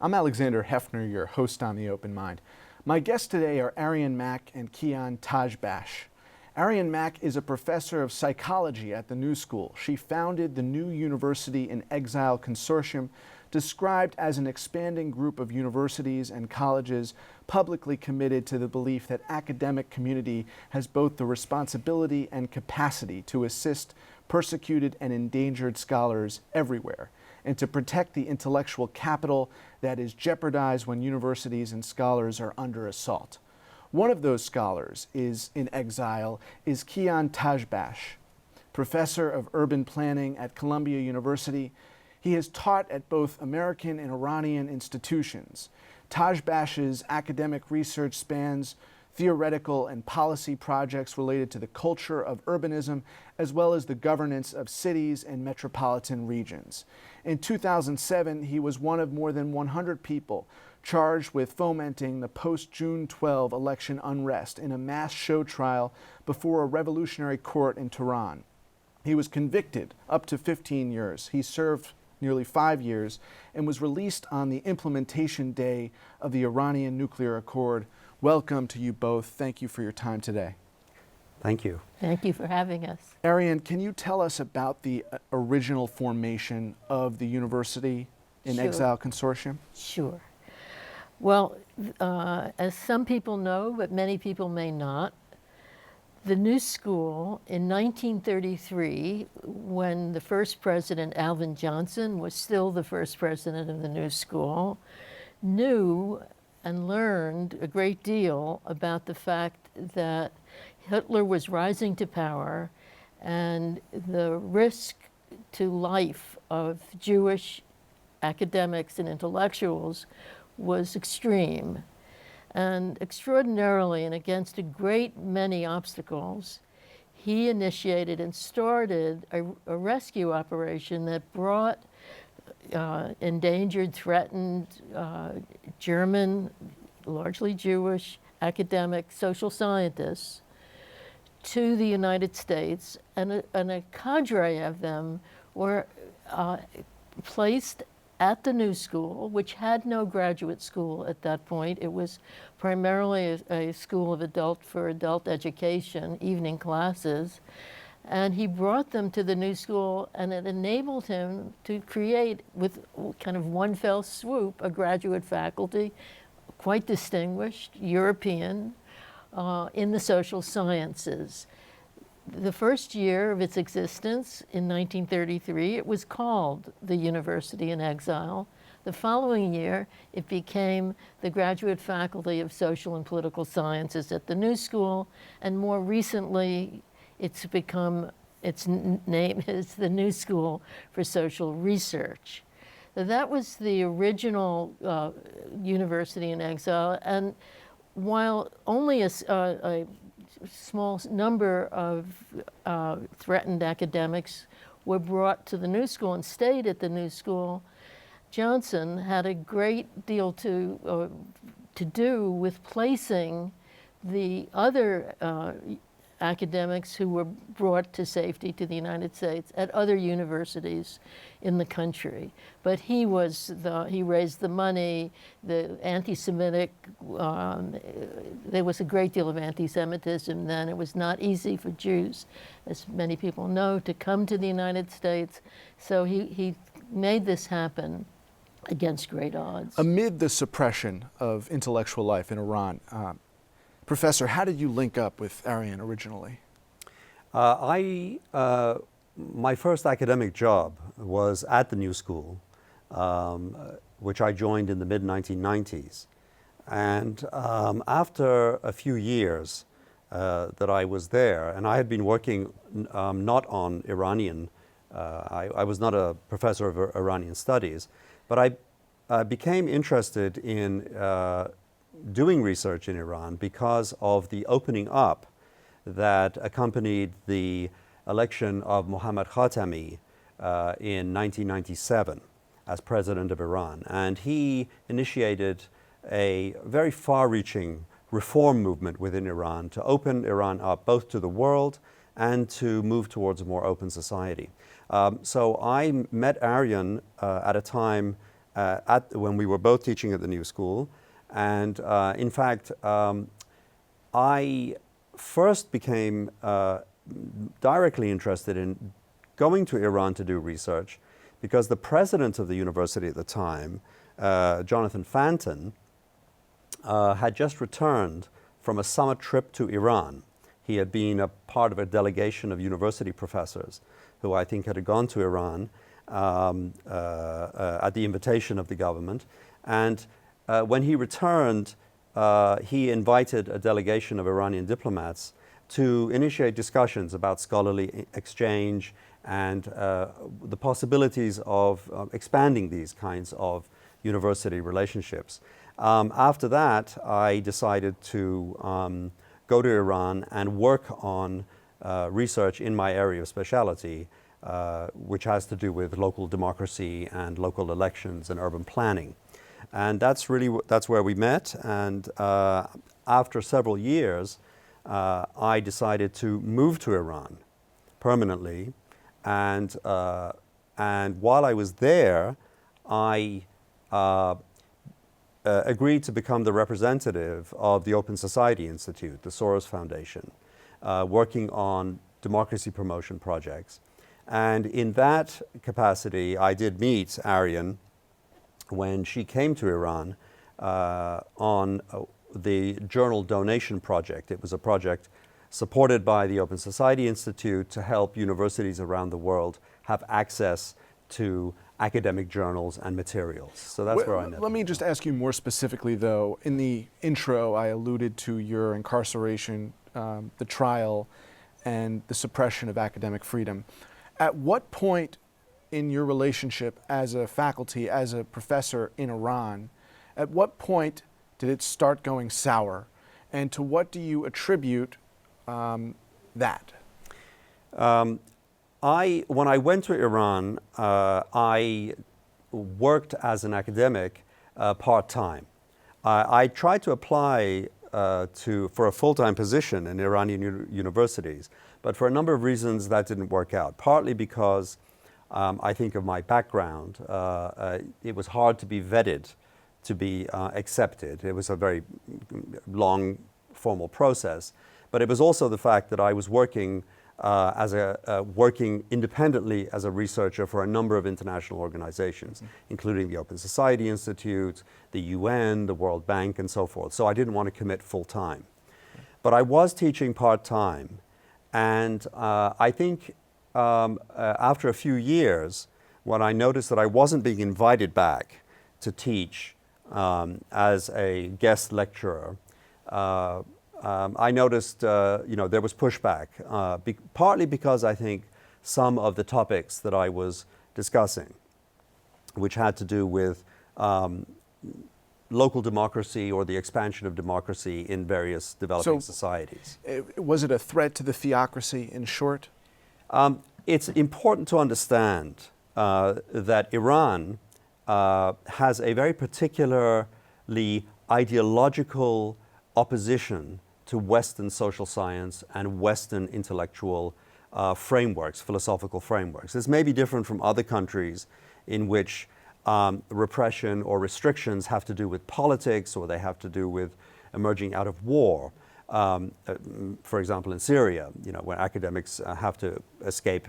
I'm Alexander Hefner, your host on The Open Mind. My guests today are Arien Mack and Kian Tajbakhsh. Arien Mack is a professor of psychology at the New School. She founded the new university in Exile Consortium, described as an expanding group of universities and colleges publicly committed to the belief that academic community has both the responsibility and capacity to assist persecuted and endangered scholars everywhere, and to protect the intellectual capital that is jeopardized when universities and scholars are under assault. One of those scholars in exile is Kian Tajbakhsh, professor of urban planning at Columbia University. He has taught at both American and Iranian institutions. Tajbakhsh's academic research spans theoretical and policy projects related to the culture of urbanism, as well as the governance of cities and metropolitan regions. In 2007, he was one of more than 100 people charged with fomenting the post-June 12 election unrest in a mass show trial before a revolutionary court in Tehran. He was convicted up to 15 years. He served nearly 5 years and was released on the implementation day of the Iranian Nuclear Accord. Welcome to you both. Thank you for your time today. Thank you. Thank you for having us. Arien, can you tell us about the original formation of the university in Exile Consortium? Sure. Well, as some people know, but many people may not, the New School in 1933, when the first president, Alvin Johnson, was still the first president of the New School, knew and learned a great deal about the fact that Hitler was rising to power and the risk to life of Jewish academics and intellectuals was extreme. And extraordinarily, and against a great many obstacles, he initiated and started a rescue operation that brought endangered, threatened German, largely Jewish, academic social scientists to the United States, and a cadre of them were placed at the New School, which had no graduate school at that point. It was primarily a school of adult education, evening classes. And he brought them to the New School, and it enabled him to create, with kind of one fell swoop, a graduate faculty, quite distinguished, European, in the social sciences. The first year of its existence, in 1933, it was called the University in Exile. The following year, it became the Graduate Faculty of Social and Political Sciences at the New School, and more recently, its name is the New School for Social Research. That was the original University in Exile, and while only a small number of threatened academics were brought to the New School and stayed at the New School, Johnson had a great deal to do with placing the other academics who were brought to safety to the United States at other universities in the country. But he raised the money, the anti-Semitic, there was a great deal of anti-Semitism then. It was not easy for Jews, as many people know, to come to the United States. So he made this happen against great odds. Amid the suppression of intellectual life in Iran, Professor, how did you link up with Arien originally? My first academic job was at the New School, which I joined in the mid-1990s. And after a few years that I was there, and I had been working not on Iranian, I was not a professor of Iranian studies, but I became interested in doing research in Iran because of the opening up that accompanied the election of Mohammad Khatami in 1997 as president of Iran. And he initiated a very far-reaching reform movement within Iran to open Iran up both to the world and to move towards a more open society. So I met Arien at a time when we were both teaching at the New School. And in fact, I first became directly interested in going to Iran to do research because the president of the university at the time, Jonathan Fanton, had just returned from a summer trip to Iran. He had been a part of a delegation of university professors who I think had gone to Iran at the invitation of the government. And when he returned, he invited a delegation of Iranian diplomats to initiate discussions about scholarly exchange and the possibilities of expanding these kinds of university relationships. After that, I decided to go to Iran and work on research in my area of specialty, which has to do with local democracy and local elections and urban planning. And that's where we met. And after several years, I decided to move to Iran permanently. And while I was there, I agreed to become the representative of the Open Society Institute, the Soros Foundation, working on democracy promotion projects. And in that capacity, I did meet Arien when she came to Iran on the journal donation project. It was a project supported by the Open Society Institute to help universities around the world have access to academic journals and materials. So that's where I met. Let me just ask you more specifically, though. In the intro, I alluded to your incarceration, the trial, and the suppression of academic freedom. At what point in your relationship as a faculty, as a professor in Iran, at what point did it start going sour? And to what do you attribute that? When I went to Iran, I worked as an academic part-time. I tried to apply for a full-time position in Iranian universities, but for a number of reasons that didn't work out. Partly because I think of my background, it was hard to be vetted to be accepted. It was a very long, formal process. But it was also the fact that I was working working independently as a researcher for a number of international organizations, including the Open Society Institute, the UN, the World Bank, and so forth. So I didn't want to commit full time. But I was teaching part-time. And I think after a few years, when I noticed that I wasn't being invited back to teach as a guest lecturer, I noticed, there was pushback, partly because I think some of the topics that I was discussing, which had to do with local democracy or the expansion of democracy in various developing societies. Was it a threat to the theocracy, in short? It's important to understand that Iran has a very particularly ideological opposition to Western social science and Western intellectual frameworks, philosophical frameworks. This may be different from other countries in which repression or restrictions have to do with politics or they have to do with emerging out of war. For example, in Syria, where academics have to escape,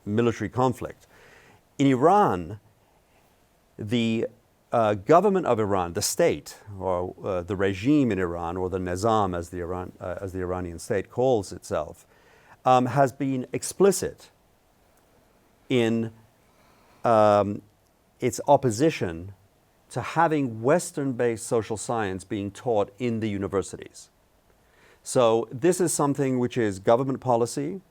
military conflict. In Iran, the government of Iran, the state, or the regime in Iran, or the nizam as the Iranian state calls itself, has been explicit in its opposition to having Western-based social science being taught in the universities. So this is something which is government policy.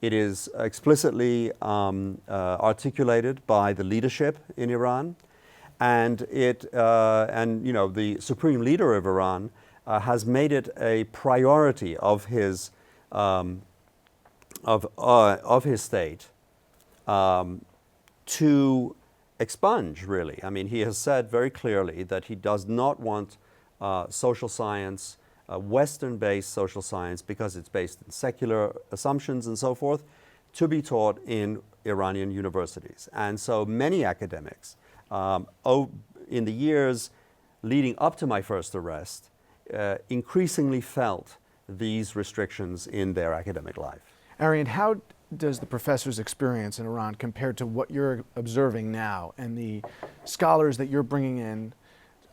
It is explicitly articulated by the leadership in Iran. And the supreme leader of Iran has made it a priority of his state to expunge. Really, I mean, he has said very clearly that he does not want social science, Western-based social science, because it's based in secular assumptions and so forth, to be taught in Iranian universities. And so many academics in the years leading up to my first arrest, increasingly felt these restrictions in their academic life. Arien, how does the professor's experience in Iran compare to what you're observing now and the scholars that you're bringing in?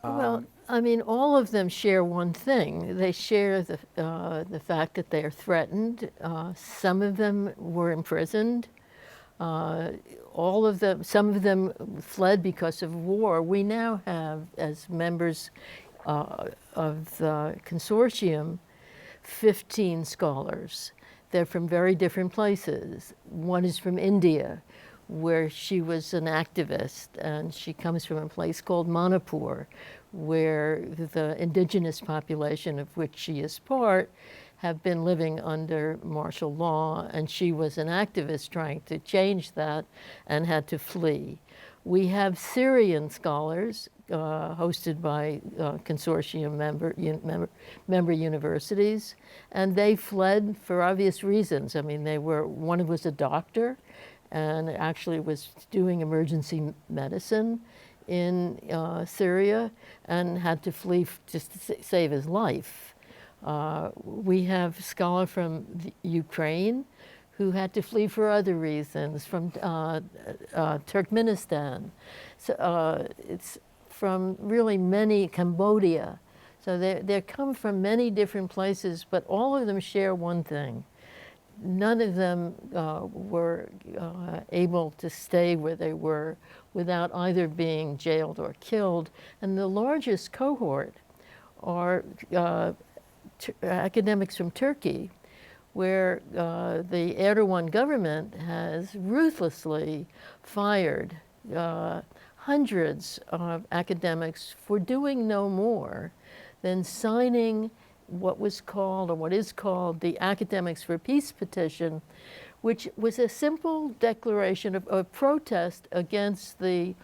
Well, I mean, all of them share one thing. They share the fact that they are threatened. Some of them were imprisoned. Some of them fled because of war. We now have, as members of the consortium, 15 scholars. They're from very different places. One is from India, where she was an activist, and she comes from a place called Manipur, where the indigenous population of which she is part have been living under martial law, and she was an activist trying to change that and had to flee. We have Syrian scholars hosted by consortium member universities, and they fled for obvious reasons. I mean, one was a doctor and actually was doing emergency medicine in Syria and had to flee just to save his life. We have a scholar from Ukraine who had to flee for other reasons, from Turkmenistan. So it's from really many, Cambodia. So they come from many different places, but all of them share one thing. None of them were able to stay where they were without either being jailed or killed. And the largest cohort are academics from Turkey, where the Erdogan government has ruthlessly fired hundreds of academics for doing no more than signing what was called, or what is called, the Academics for Peace petition, which was a simple declaration of protest against the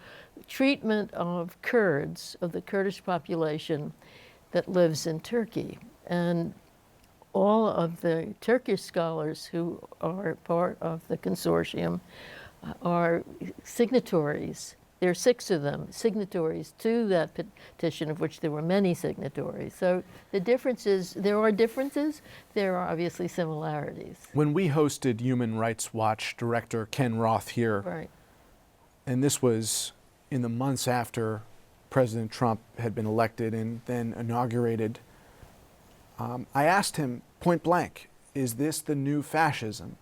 treatment of Kurds, of the Kurdish population that lives in Turkey. And all of the Turkish scholars who are part of the consortium are signatories. There are 6 of them, signatories to that petition, of which there were many signatories. So the differences, there are differences, there are obviously similarities. When we hosted Human Rights Watch director Ken Roth here, Right. and this was in the months after President Trump had been elected and then inaugurated, I asked him point blank, is this the new fascism?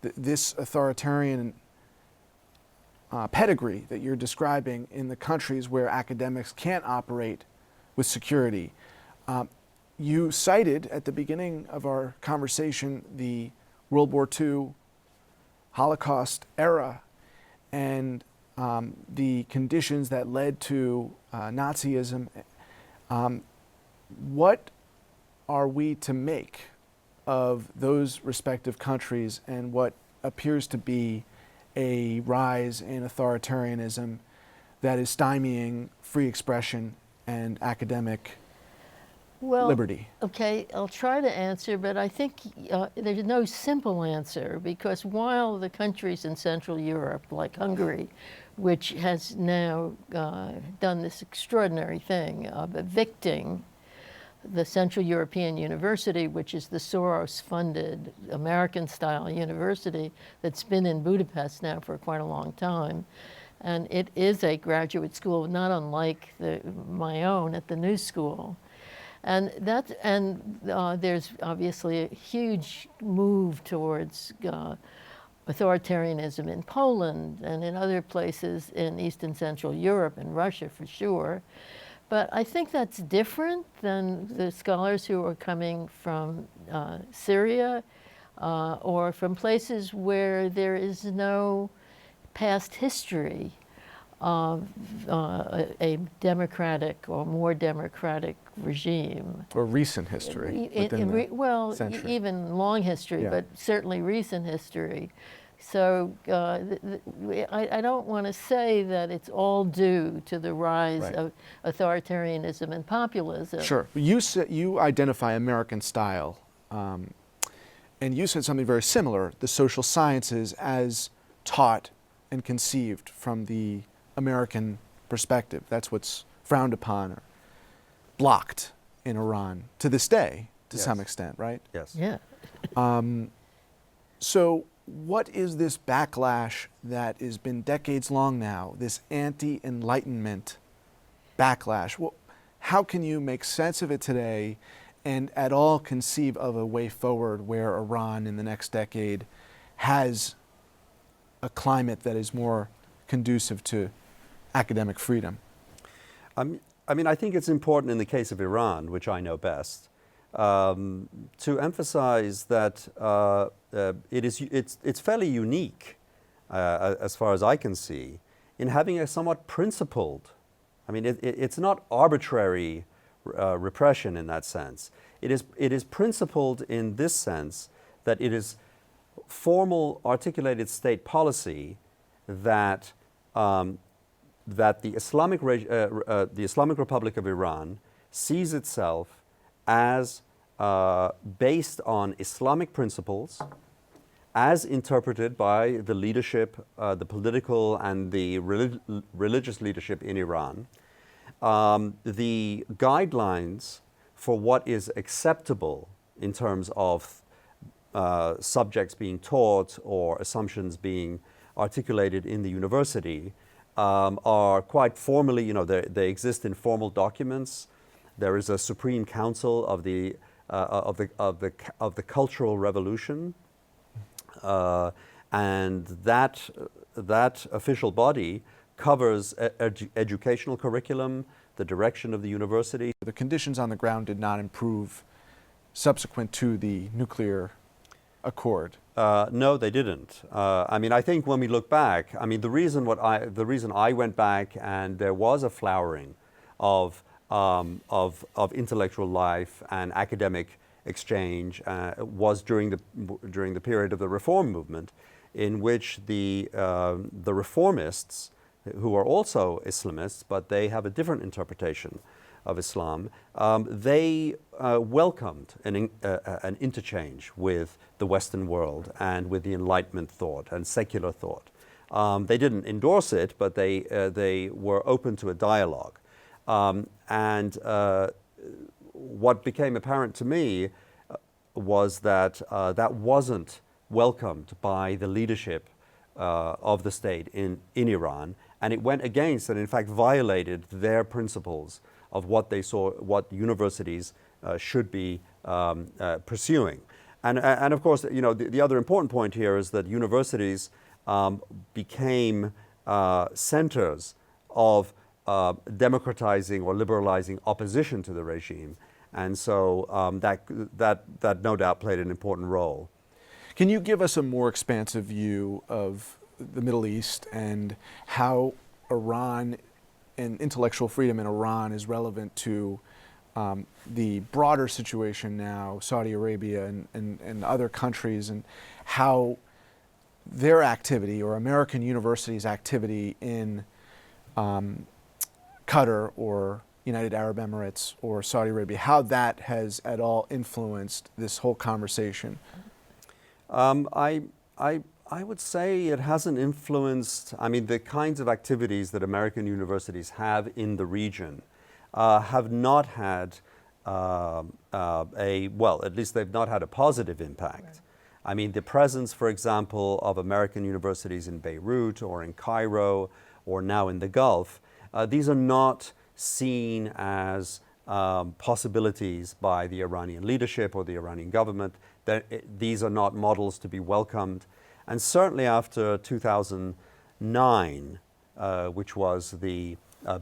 This authoritarian pedigree that you're describing in the countries where academics can't operate with security. You cited at the beginning of our conversation the World War II Holocaust era and the conditions that led to Nazism. What are we to make of those respective countries and what appears to be a rise in authoritarianism that is stymieing free expression and academic liberty? Okay, I'll try to answer, but I think there's no simple answer, because while the countries in Central Europe, like Hungary, which has now done this extraordinary thing of evicting the Central European University, which is the Soros-funded American-style university that's been in Budapest now for quite a long time. And it is a graduate school, not unlike my own at the New School. And there's obviously a huge move towards authoritarianism in Poland and in other places in East and Central Europe, and Russia for sure. But I think that's different than the scholars who are coming from Syria or from places where there is no past history of a democratic or more democratic regime. Or recent history. Even long history, Yeah. but certainly recent history. So I don't want to say that it's all due to the rise Right. of authoritarianism and populism. Sure. You identify American style, and you said something very similar, the social sciences as taught and conceived from the American perspective. That's what's frowned upon or blocked in Iran to this day, to some extent, right? Yes. Yeah. So what is this backlash that has been decades long now, this anti-enlightenment backlash? Well, how can you make sense of it today and at all conceive of a way forward where Iran in the next decade has a climate that is more conducive to academic freedom? I mean, I think it's important in the case of Iran, which I know best, to emphasize that it's fairly unique, as far as I can see, in having a somewhat principled. I mean, it's not arbitrary repression in that sense. It is principled in this sense that it is formal, articulated state policy that that the Islamic Republic of Iran sees itself as based on Islamic principles, as interpreted by the leadership, the political and the religious leadership in Iran. The guidelines for what is acceptable in terms of subjects being taught or assumptions being articulated in the university are quite formally, they exist in formal documents. There is a Supreme Council of the Cultural Revolution, and that official body covers educational curriculum, the direction of the university. The conditions on the ground did not improve subsequent to the nuclear accord. No, they didn't. I mean, I think when we look back, I mean, the reason I went back and there was a flowering of intellectual life and academic exchange was during the period of the reform movement, in which the reformists, who are also Islamists, but they have a different interpretation of Islam, they welcomed an interchange with the Western world and with the Enlightenment thought and secular thought. They didn't endorse it, but they were open to a dialogue. And what became apparent to me was that that wasn't welcomed by the leadership of the state in Iran, and it went against and in fact violated their principles of what they saw, what universities should be pursuing. And of course, the other important point here is that universities became centers of democratizing or liberalizing opposition to the regime. And so that no doubt played an important role. Can you give us a more expansive view of the Middle East and how Iran and intellectual freedom in Iran is relevant to the broader situation now, Saudi Arabia and other countries, and how their activity or American universities' activity in Qatar or United Arab Emirates or Saudi Arabia, how that has at all influenced this whole conversation? I would say it hasn't influenced, I mean, the kinds of activities that American universities have in the region have not had at least they've not had a positive impact. Right. I mean, the presence, for example, of American universities in Beirut or in Cairo or now in the Gulf, these are not seen as possibilities by the Iranian leadership or the Iranian government. These are not models to be welcomed. And certainly after 2009, which was the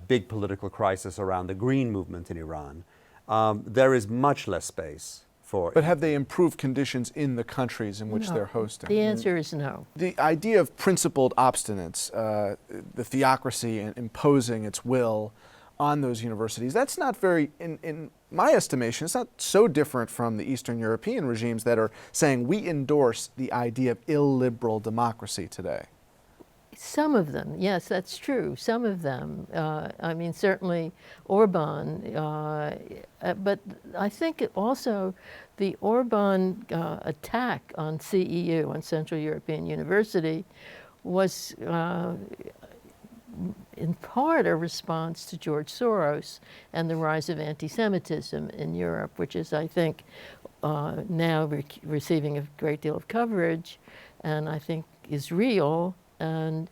big political crisis around the Green movement in Iran, there is much less space for. But have they improved conditions in the countries in which they're hosting? The answer is no. The idea of principled obstinance, the theocracy and imposing its will on those universities, that's not very, in my estimation, it's not so different from the Eastern European regimes that are saying we endorse the idea of illiberal democracy today. Some of them, yes, that's true. Some of them. I mean, certainly Orban, but I think also the Orban attack on CEU, on Central European University, was in part a response to George Soros and the rise of anti-Semitism in Europe, which is, I think, now receiving a great deal of coverage, and I think is real. And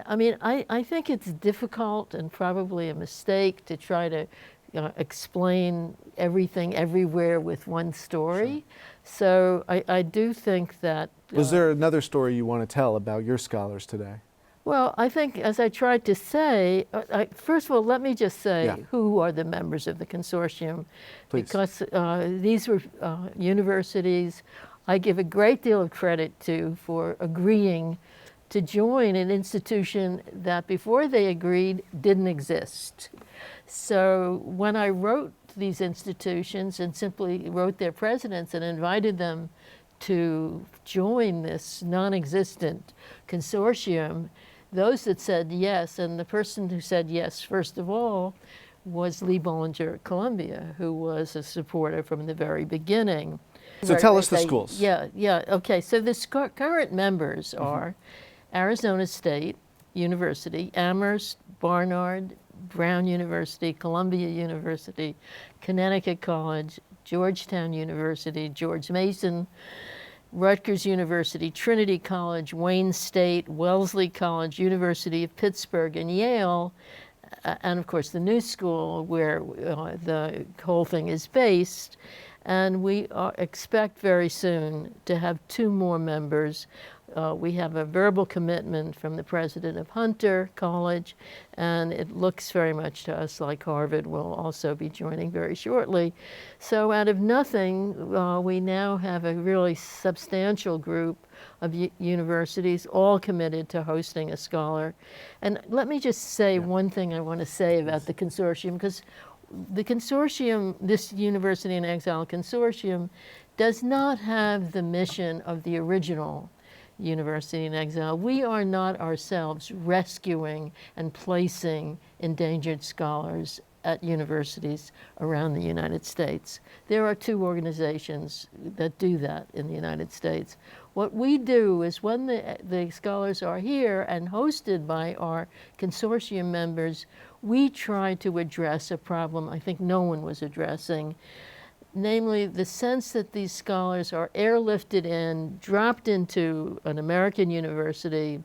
I mean, I think it's difficult and probably a mistake to try to explain everything everywhere with one story. Sure. So I do think that... Was there another story you want to tell about your scholars today? Well, I think, as I tried to say, first of all, let me just say who are the members of the consortium. Please. Because these were universities I give a great deal of credit to for agreeing to join an institution that before they agreed didn't exist. So when I wrote these institutions and simply wrote their presidents and invited them to join this non-existent consortium, those that said yes, and the person who said yes first of all was Lee Bollinger at Columbia, who was a supporter from the very beginning. So tell us the schools. Yeah, okay. So the current members are Arizona State University, Amherst, Barnard, Brown University, Columbia University, Connecticut College, Georgetown University, George Mason, Rutgers University, Trinity College, Wayne State, Wellesley College, University of Pittsburgh, and Yale, and of course the New School where the whole thing is based. And we expect very soon to have 2 more members. We have a verbal commitment from the president of Hunter College, and it looks very much to us like Harvard will also be joining very shortly. So out of nothing, we now have a really substantial group of universities all committed to hosting a scholar. And let me just say one thing I want to say about the consortium, because the consortium, this University in Exile Consortium, does not have the mission of the original University in Exile. We are not ourselves rescuing and placing endangered scholars at universities around the United States. There are 2 organizations that do that in the United States. What we do is when the scholars are here and hosted by our consortium members, we try to address a problem I think no one was addressing, namely the sense that these scholars are airlifted in, dropped into an American university,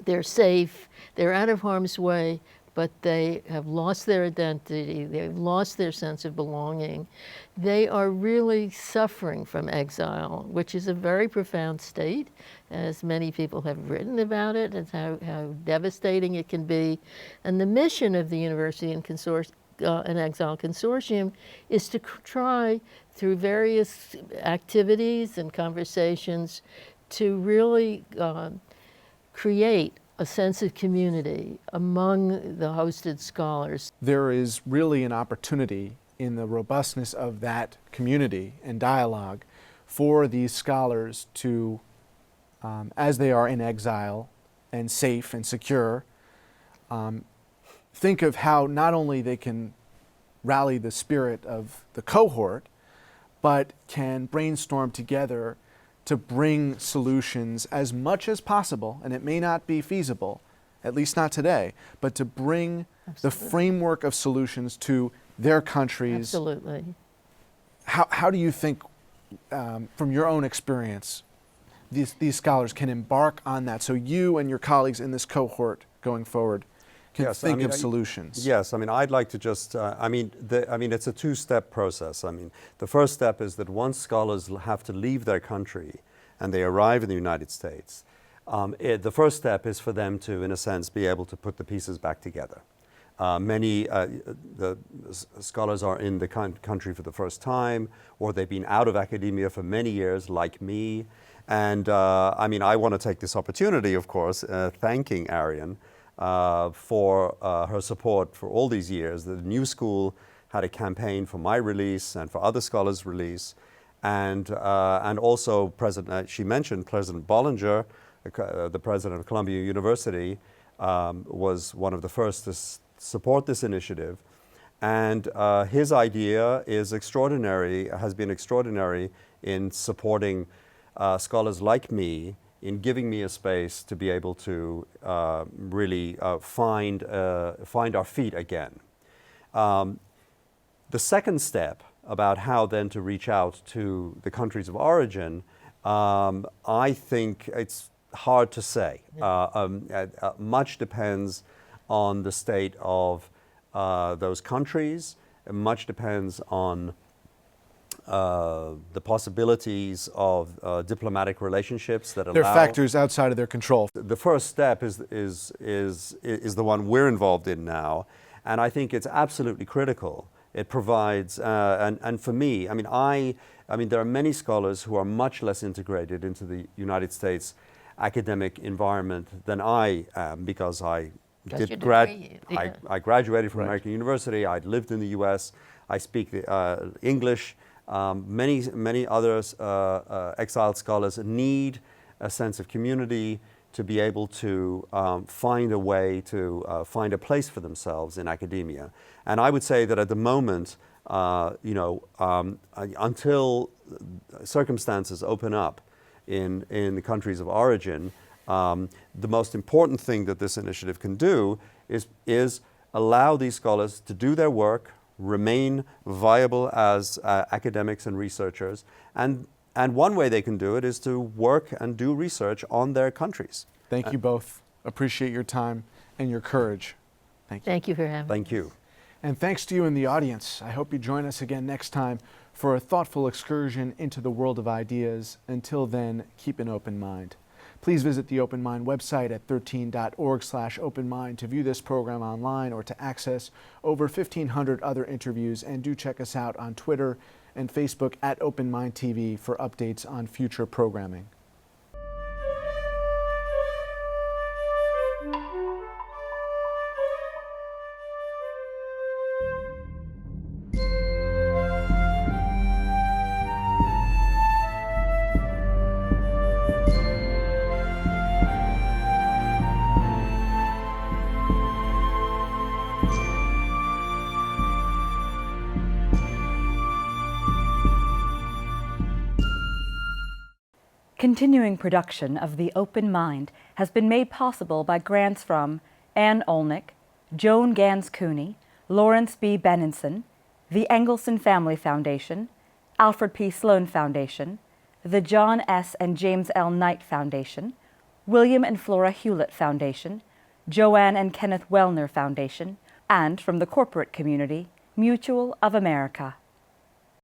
they're safe, they're out of harm's way, but they have lost their identity, they've lost their sense of belonging. They are really suffering from exile, which is a very profound state, as many people have written about it, and how devastating it can be. And the mission of the University and Exile Consortium is to try, through various activities and conversations, to really create a sense of community among the hosted scholars. There is really an opportunity in the robustness of that community and dialogue for these scholars to, as they are in exile and safe and secure, think of how not only they can rally the spirit of the cohort, but can brainstorm together to bring solutions as much as possible, and it may not be feasible, at least not today, but to bring the framework of solutions to their countries. Absolutely. How do you think, from your own experience, these scholars can embark on that so you and your colleagues in this cohort going forward can think of solutions? Yes, I mean, I'd like to just, it's a 2-step process. I mean, the first step is that once scholars have to leave their country and they arrive in the United States, the first step is for them to, in a sense, be able to put the pieces back together. Many the scholars are in the country for the first time, or they've been out of academia for many years, like me. And I want to take this opportunity, of course, thanking Arien for her support for all these years. The New School had a campaign for my release and for other scholars' release, and also she mentioned President Bollinger, the president of Columbia University, was one of the first to support this initiative, and his idea is extraordinary, has been extraordinary in supporting scholars like me in giving me a space to be able to really find our feet again. The second step about how then to reach out to the countries of origin, I think it's hard to say. Much depends on the state of those countries. Much depends on the possibilities of diplomatic relationships that allow. There are factors outside of their control. The first step is the one we're involved in now, and I think it's absolutely critical. It provides, and for me, I mean, there are many scholars who are much less integrated into the United States academic environment than I am, because I graduated from American University. I'd lived in the U.S. I speak English. Many others, exiled scholars, need a sense of community to be able to find a way to find a place for themselves in academia. And I would say that at the moment, until circumstances open up in the countries of origin, the most important thing that this initiative can do is allow these scholars to do their work, remain viable as academics and researchers, and one way they can do it is to work and do research on their countries. Thank you both. Appreciate your time and your courage. Thank you. Thank you for having me. Thank you. And thanks to you in the audience. I hope you join us again next time for a thoughtful excursion into the world of ideas. Until then, keep an open mind. Please visit the Open Mind website at 13.org/openmind to view this program online or to access over 1,500 other interviews. And do check us out on Twitter and Facebook at Open Mind TV for updates on future programming. Continuing production of The Open Mind has been made possible by grants from Ann Olnick, Joan Gans Cooney, Lawrence B. Benenson, the Engelson Family Foundation, Alfred P. Sloan Foundation, the John S. and James L. Knight Foundation, William and Flora Hewlett Foundation, Joanne and Kenneth Wellner Foundation, and from the corporate community, Mutual of America.